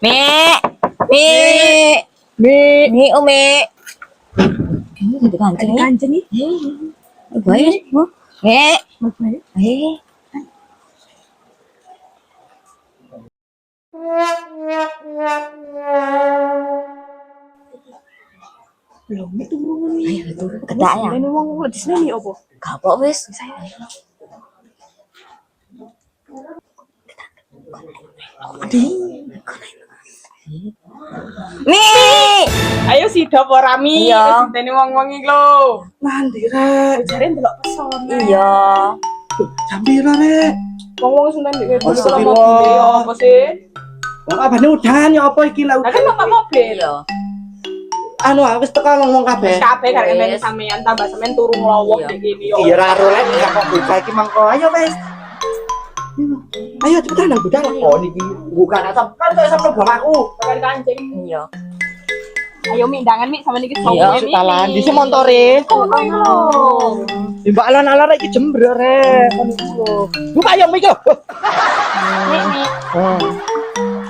Mie, Umi. Ini ada kancing nih. Kancing nih. Baik, Bu. Mie. Belum itu turun nih. Ayo turun kedak ya. Ini wong di sini nih opo? Kapok wis. Mie. Ayo sida apa rami? Iya. Sinteni wong-wong iki lho. Mandi rek, jare ndelok pesona. Iya. Jam piro rek? Wong-wong Sunda ndek Oh, dulu sepiro? mobil ya apa sih? Lah kabane udan ya apa iki lah Lah udan. kan numpak mobil. Iya. Anu wis teka ngomong kabeh. Kabeh karek Wes. men sampean tambah sampean turu nglowok Iya. ndek kene yo. Iya ra ro lek gak kok buka iki mangko. Ayo wis. Ayo cepetan nang budal kok niki bukan asap kan kok sampe bom aku. Tekan kancing. Iya. Ayo mi ndangan mi sama niki Iya, Setalan di montore. Oh, lho. Mbak alon-alon iki jember rek kon iku lho. Buka yo mik yo. Mi.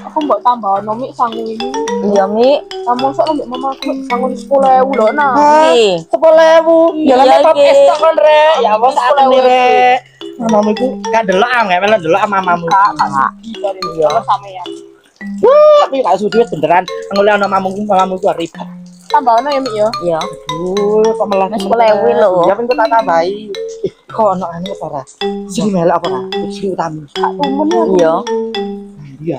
Aku mbok tambah nomi sangu ini. Iya, Mi. Kamu sok ambek mama aku sangu 10.000 lho nah. Ih. 10.000. Iya, Jalan top iki. es tok kon rek. Ya apa saat 10.000. ini rek. Mamamu iku gak delok angel melu delok mamamu. Iya, sampean. Tapi gak sudi wis beneran ngoleh ana mamamu ku ribet. Tambah ya mi yo. Iya. Kok malah Wis 10.000 lho. Ya ben kok tak tambahi. Kok ono anu apa ora? Sing melok apa ora? Sing utama. Tak tumen ya. Iya. Iya.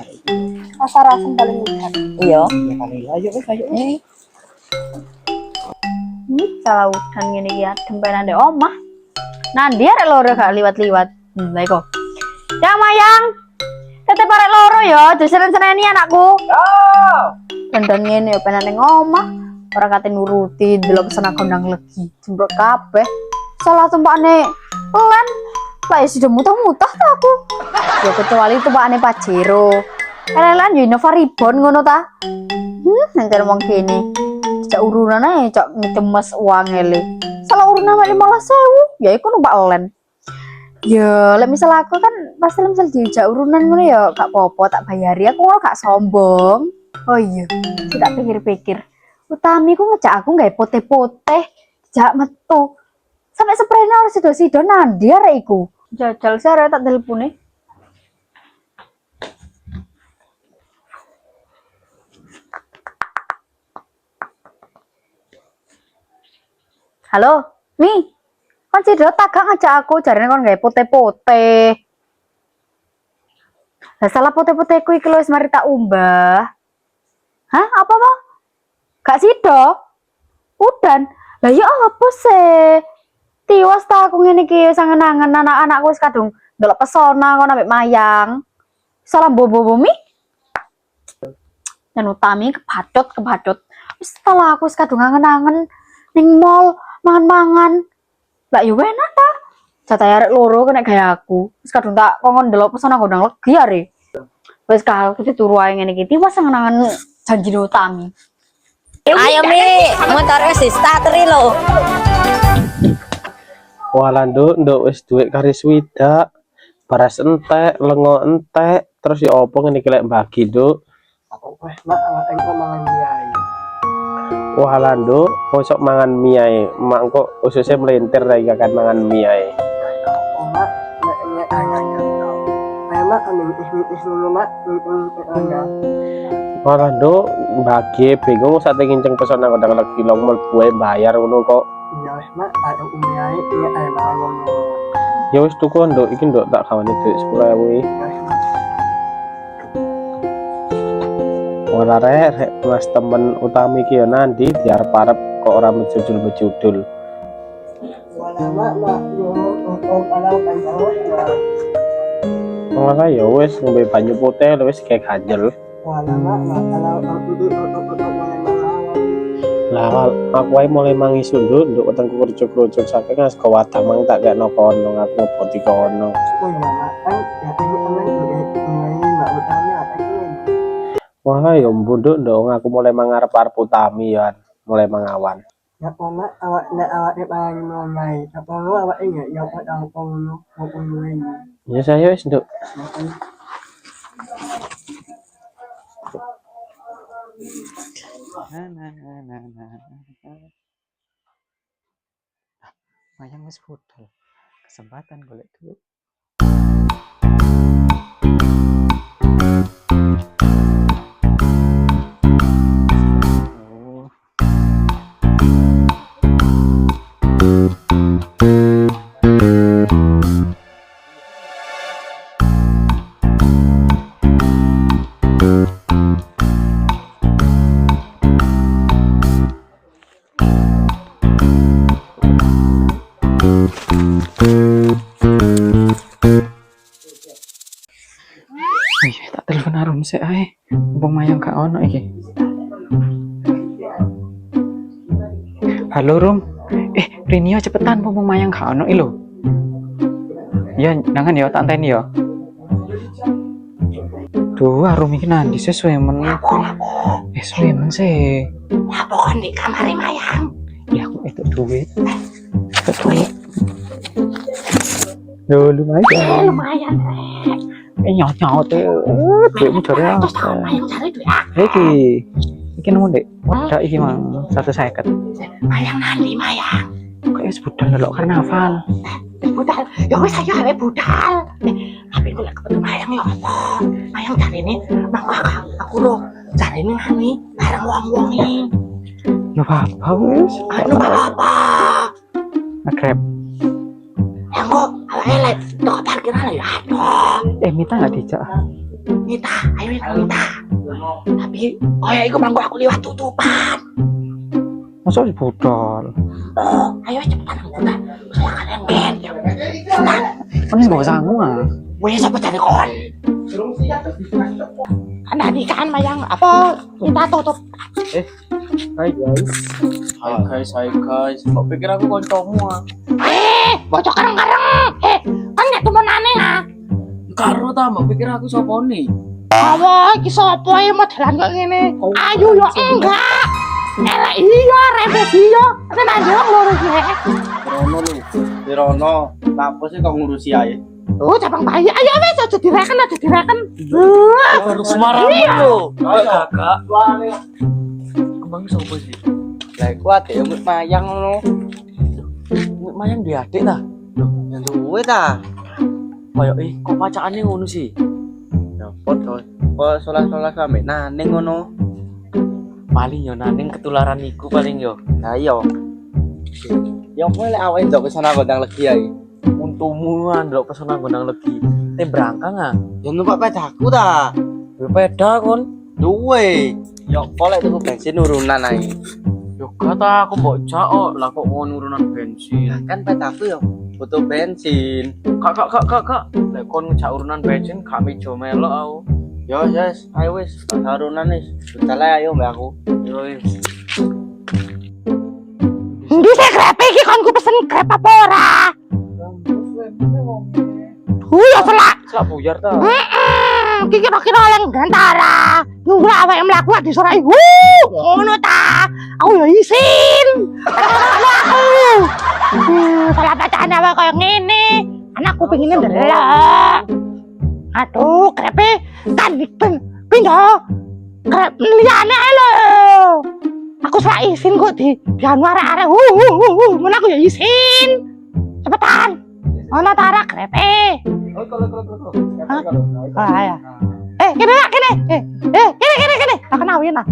Rasa-rasa paling mudah. Iya. Ya kali ayo wis ayo. Salah udan ngene iki adem pengen ndek omah. Nanti arek loro gak liwat-liwat. Lah iku. Yang Mayang. Tetep arek loro ya, disenen-seneni anakku. Oh. Dandan ngene ya pengen ning omah. Ora kate nuruti delok pesona gondang legi. Jembrok kabeh. Salah tumpakane len. Lah ya sudah mutuh-mutuh ta aku. Ya kecuali tumpakane Pajero. Elelan yo Innova Ribbon ngono ta. Nang wong kene. Cak urunan ae cak ngetemes uang ele. Salah urunan 15.000, ya iku numpak len. Ya, lek misal aku kan pasti misal diajak urunan ngono ya gak apa-apa tak bayari aku ngono gak sombong. Oh iya, tidak pikir-pikir. Utami ku ngejak aku gawe pote-pote, jak metu. Sampai sprene harus sido-sido nandi arek iku. Jajal sare tak telepone. Halo, Mi. Kon Cidro tak gak ngajak aku jarene kon gawe pote-pote. Lah salah pote-poteku iki lho wis mari tak umbah. Hah, apa apa? Gak sido? Udan. Lah ya apa sih? Tiwas ta aku ngene iki wis angen-angen anak-anakku wis kadung ndelok pesona kon ambek Mayang. Salah bobo Mi. Dan utami kebatot. Wis setelah aku wis kadung angen-angen ning mall mangan-mangan. Lah yo enak ta. Jatah arek loro kena gaya aku. Wis kadung tak kongon ndelok pesona gondang legi are. Wis aku turu ae ngene iki. Tiwas angen-angen janji utami. Ayo, Mi. Motor wis di-starteri lho. Walando nduk wis duit kari swidak, baras entek, lengo entek, terus ya opo ngene iki lek bagi nduk. Apa weh mak engko mangan mie. Walando mosok mangan mie ae, mak kok ususnya melintir ra iki kan mangan mie ae. Mak nek ayahnya tau. Memang amin ismi mak enggak. Walando bagi bingung saat nginceng pesona kodang lagi long mlebu bayar ngono kok. Iya weh mak ada umyae ini ae mangan ngono. Ya wis tuku nduk iki nduk tak kawane duit 10.000. Ora rek mas temen utami ki ya nanti diarep-arep kok ora mejudul-mejudul. Wala mak yo kalau kan ya. Ora ya wis ngombe banyu putih wis kayak ganjel. Wala mak kalau Lah aku ae mulai mangi sunduk nduk wetengku kerucuk-kerucuk saking as kawatamang tak gak kono aku ngeboti kono. Wah ya mbunduk nduk aku mulai mangarep-arep utami ya mulai mangawan. Ya mak awak nek awak pangan mulai apa awak ingat ya pada apa ngono apa ngono. Ya saya wis nduk. Mayang wis budal. Kesempatan golek duit. Oh. Wih, tak telepon Arum sik ae. Mumpung Mayang gak ono iki. Halo Rum. Rinio cepetan mumpung Mayang gak ono iki lho. Ya, jangan ya tak anteni ya. Duh, Arum iki nanti sesuai men. Sesuai men sih. Apa kon di kamar Mayang? Ya aku itu duit. Duit. Yo lumayan. Lumayan. Nyaut duitmu jare Terus tak Mayang cari duit. Iki nemu Dek. Wadah iki mang 150. Mayang nanti Mayang. Kayak sebudal delok karnaval. Budal. Ya wis ayo ae budal. Tapi kok lek ketemu Mayang ya apa? Mayang cari ini maka aku lo cari ini ngani bareng wong-wong iki. Ya apa wis. Anu apa? Akrab. Yang kok awake lek tok parkiran ya aduh. Mita gak dijak. Mita, ayo Mita. Tapi oh ya iku mangko aku liwat tutupan. Masa sebudal. Oh, ayo cepetan kita. Kalian ben. Cepetan. Kan wis gak sanggup ah. Wes apa cari kon? Kan tadi kan Mayang apa minta tutup. Hai guys. Kok pikir aku kancamu ah? Bocok kareng-kareng. Kan gak temenane ah. Karo ta, mbok pikir aku sapa nih? Apa iki sapa ae modelan kok ngene? Ayo yo enggak. Elek iya rembes iya. Tenan yo loro iki. Rono lho. Rono, apa sih kok ngurusi ae? Oh, cabang bayi. Ayo wes aja direken. Semarang lho. Kakak. Kembang sapa sih? Lah iku adek Mbak Mayang ngono. Mbak Mayang duwe adik ta? Ya duwe ta. Kayak kok pacakane ngono sih? Ya podo. Kok solas-solas sampe naning ngono. Paling yo naning ketularan iku paling yo. Lah iya. Ya apa lek awake ndok kesana gondang legi ae. Untumu ndelok pesona gondang legi. Brangkang ah. Ya numpak pedaku ta. Duwe peda kon. Duwe. Ya apa lek tuku bensin urunan ae. Yo kata aku mbok jak lah kok ngono urunan bensin. Kan pedaku ya butuh bensin. Kak. Lek kon ngejak urunan bensin gak mejo melok aku. Yo yes, ayo wis, urunan wis. Budal ayo mbak aku. Yo wis. Ndi sik grab iki kon ku pesen grab apa ora? Ya selak. Sak buyar ta. Iki kira-kira oleh gantara. Nunggu awake mlaku disorai. Ngono ta. Aku ya isin. Salah bacaan awake koyo ngene. Anakku pengine ndelok. Aduh, grepe kan pindah. Grep liyane ae lho. Aku sak isin kok di anu arek-arek. Ngono aku ya isin. Cepetan. Ono ta arek grepe. Ayo. Kene. Kene. Lah kenawin ah.